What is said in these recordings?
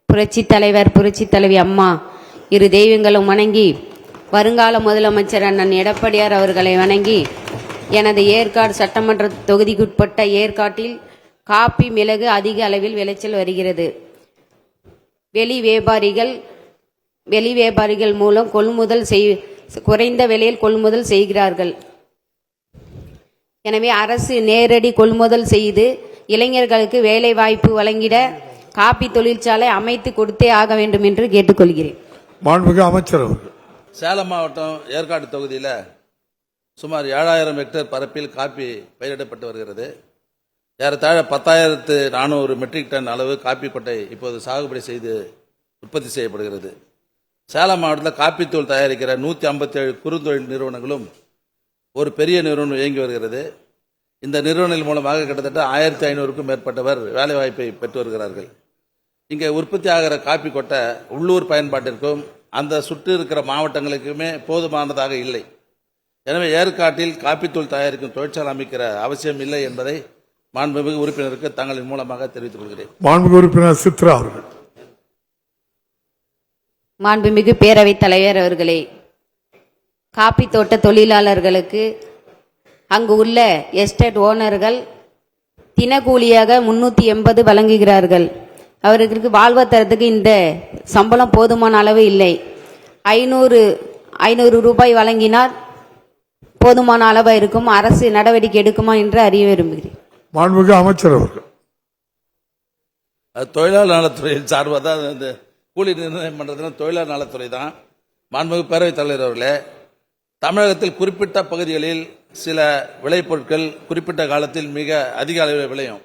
புரட்சி தலைவர் புரட்சி தலைவி அம்மா இரு தெய்வங்களும் வணங்கி வருங்கால முதலமைச்சர் அண்ணன் எடப்பாடியார் அவர்களை வணங்கி எனது ஏற்காடு சட்டமன்ற தொகுதிக்குட்பட்ட ஏற்காட்டில் காப்பி மிளகு அதிக அளவில் விளைச்சல் வருகிறது. வெளி வியாபாரிகள் மூலம் குறைந்த விலையில் கொள்முதல் செய்கிறார்கள். எனவே அரசு நேரடி கொள்முதல் செய்து இளைஞர்களுக்கு வேலை வாய்ப்பு வழங்கிட காப்பி தொழிற்சாலை அமைத்து கொடுத்தே ஆக வேண்டும் என்று கேட்டுக்கொள்கிறேன். மாண்புமிகு அமைச்சர் அவர்கள். சேலம் மாவட்டம் ஏற்காடு தொகுதியில் சுமார் 7000 ஹெக்டேர் பரப்பில் காப்பி பயிரிடப்பட்டு வருகிறது. ஏறத்தாழ 10,400 மெட்ரிக் டன் அளவு காப்பி கொட்டை இப்போது சாகுபடி செய்து உற்பத்தி செய்யப்படுகிறது. சேலம் மாவட்டத்தில் காப்பித்தூள் தயாரிக்கிற 157 குறுந்தொழில் நிறுவனங்களும் ஒரு பெரிய நிறுவனம் இயங்கி வருகிறது. இந்த நிறுவனங்கள் மூலமாக கிட்டத்தட்ட 1500க்கும் மேற்பட்டவர் வேலைவாய்ப்பை பெற்று வருகிறார்கள். இங்கே உற்பத்தி ஆகிற காப்பி கொட்டை உள்ளூர் பயன்பாட்டிற்கும் அந்த சுற்றி இருக்கிற மாவட்டங்களுக்குமே போதுமானதாக இல்லை. எனவே ஏற்காட்டில் காப்பித்தூள் தயாரிக்கும் தொழிற்சாலை அமைக்கிற அவசியம் இல்லை என்பதை மாண்புமிகு உறுப்பினருக்கு தங்களின் மூலமாக தெரிவித்துக் கொள்கிறேன். மாண்புமிகு உறுப்பினர் சித்ரா அவர்கள். மாண்புமிகு பேரவைத் தலைவர் அவர்களே, காப்பி தோட்ட தொழிலாளர்களுக்கு அங்கு உள்ள எஸ்டேட் ஓனர்கள் தினக்கூலியாக 380 வழங்குகிறார்கள். அவர்களுக்கு வாழ்வாதாரத்துக்கு இந்த சம்பளம் போதுமான அளவு இல்லை. 500 ரூபாய் வழங்கினால் போதுமான அளவு இருக்கும். அரசு நடவடிக்கை எடுக்குமா என்று அறிய விரும்புகிறேன். மாண்புமிகு அமைச்சர் அவர்கள். தொழிலாளர் நலத்துறையின் சார்பாக தான் இந்த கூலி நிர்ணயம் பண்றதுன்னா தொழிலாளர் நலத்துறை தான். மாண்புமிகு பேரவைத் தலைவர் அவர்களே, தமிழகத்தில் குறிப்பிட்ட பகுதிகளில் சில விளைபொருட்கள் குறிப்பிட்ட காலத்தில் மிக அதிக அளவில் விளையும்.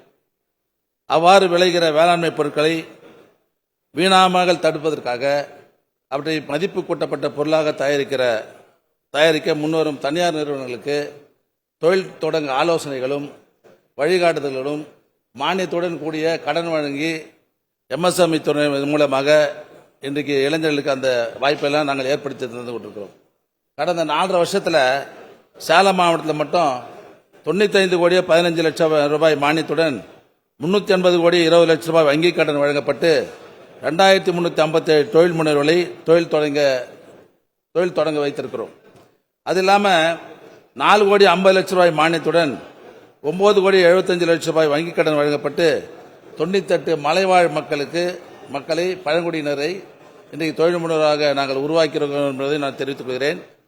அவ்வாறு விளைகிற வேளாண்மை பொருட்களை வீணாமல் தடுப்பதற்காக அவற்றை மதிப்பு கூட்டப்பட்ட பொருளாக தயாரிக்க முன்வரும் தனியார் நிறுவனங்களுக்கு தொழில் தொடங்க ஆலோசனைகளும் வழிகாட்டுதல்களும் மானியத்துடன் கூடிய கடன் வழங்கி MSME துறை மூலமாக இன்றைக்கு இளைஞர்களுக்கு அந்த வாய்ப்பெல்லாம் நாங்கள் ஏற்படுத்தி தந்து கொண்டிருக்கிறோம். கடந்த 4.5 வருஷத்தில் சேலம் மாவட்டத்தில் மட்டும் 95 கோடியே 15 லட்சம் ரூபாய் மானியத்துடன் 380 கோடி 20 லட்சம் ரூபாய் வங்கிக் கடன் வழங்கப்பட்டு 2357 தொழில் முனைவர்களை தொழில் தொடங்க வைத்திருக்கிறோம். அது இல்லாமல் 4 கோடி 50 லட்சம் ரூபாய் மானியத்துடன் 9 கோடி 75 லட்சம் ரூபாய் வங்கிக் கடன் வழங்கப்பட்டு 98 மலைவாழ் மக்களை பழங்குடியினரை இன்றைக்கு தொழில் முனைவராக நாங்கள் உருவாக்கிறோம் என்பதை நான் தெரிவித்துக் கொள்கிறேன்.